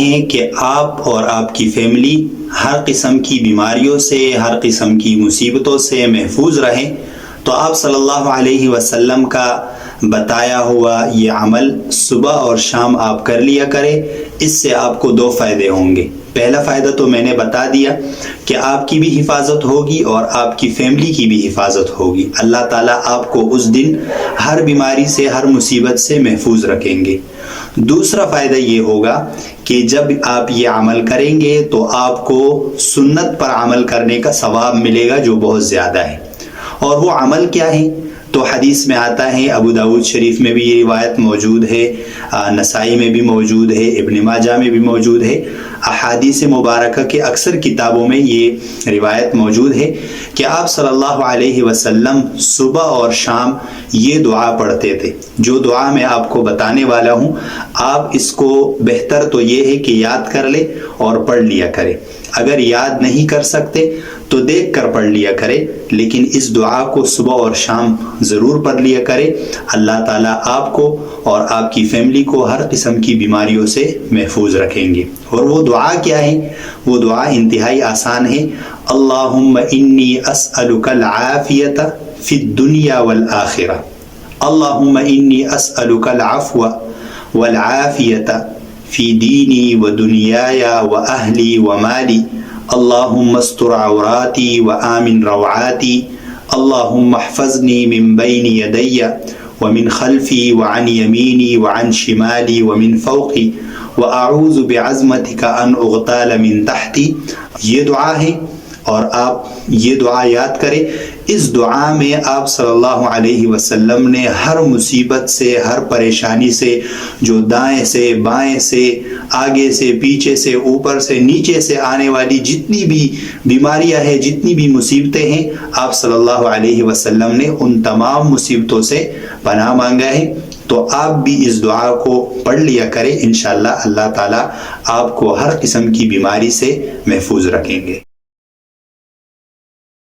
ہیں کہ آپ اور آپ کی فیملی ہر قسم کی بیماریوں سے، ہر قسم کی مصیبتوں سے محفوظ رہیں، تو آپ صلی اللہ علیہ وسلم کا بتایا ہوا یہ عمل صبح اور شام آپ کر لیا کریں۔ اس سے آپ کو 2 فائدے ہوں گے۔ پہلا فائدہ تو میں نے بتا دیا کہ آپ کی بھی حفاظت ہوگی اور آپ کی فیملی کی بھی حفاظت ہوگی۔ اللہ تعالیٰ آپ کو اس دن ہر بیماری سے، ہر مصیبت سے محفوظ رکھیں گے۔ دوسرا فائدہ یہ ہوگا کہ جب آپ یہ عمل کریں گے تو آپ کو سنت پر عمل کرنے کا ثواب ملے گا جو بہت زیادہ ہے۔ اور وہ عمل کیا ہے؟ تو حدیث میں آتا ہے، ابو داؤد شریف میں بھی یہ روایت موجود ہے، نسائی میں بھی موجود ہے، ابن ماجہ میں بھی موجود ہے، احادیث مبارکہ کے اکثر کتابوں میں یہ روایت موجود ہے کہ آپ صلی اللہ علیہ وسلم صبح اور شام یہ دعا پڑھتے تھے۔ جو دعا میں آپ کو بتانے والا ہوں، آپ اس کو بہتر تو یہ ہے کہ یاد کر لیں اور پڑھ لیا کریں۔ اگر یاد نہیں کر سکتے تو دیکھ کر پڑھ لیا کرے، لیکن اس دعا کو صبح اور شام ضرور پڑھ لیا کرے۔ اللہ تعالیٰ آپ کو اور آپ کی فیملی کو ہر قسم کی بیماریوں سے محفوظ رکھیں گے۔ اور وہ دعا کیا ہے؟ وہ دعا انتہائی آسان ہے۔ اللہم انی اسألک العافیۃ فی الدنیا والآخرہ، اللہم انی اسألک العفو والعافیۃ فی دینی ودنیای واہلی ومالی، اللہم استر عوراتی وآمن روعاتی، اللہم احفظنی من بین یدی ومن خلفی وعن یمینی وعن شمالی ومن فوقی واعوذ بعظمتک ان اغتال من تحتی۔ یہ دعا ہے اور آپ یہ دعا یاد کریں۔ اس دعا میں آپ صلی اللہ علیہ وسلم نے ہر مصیبت سے، ہر پریشانی سے، جو دائیں سے، بائیں سے، آگے سے، پیچھے سے، اوپر سے، نیچے سے آنے والی جتنی بھی بیماریاں ہیں، جتنی بھی مصیبتیں ہیں، آپ صلی اللہ علیہ وسلم نے ان تمام مصیبتوں سے پناہ مانگا ہے۔ تو آپ بھی اس دعا کو پڑھ لیا کریں، انشاءاللہ اللہ تعالیٰ آپ کو ہر قسم کی بیماری سے محفوظ رکھیں گے۔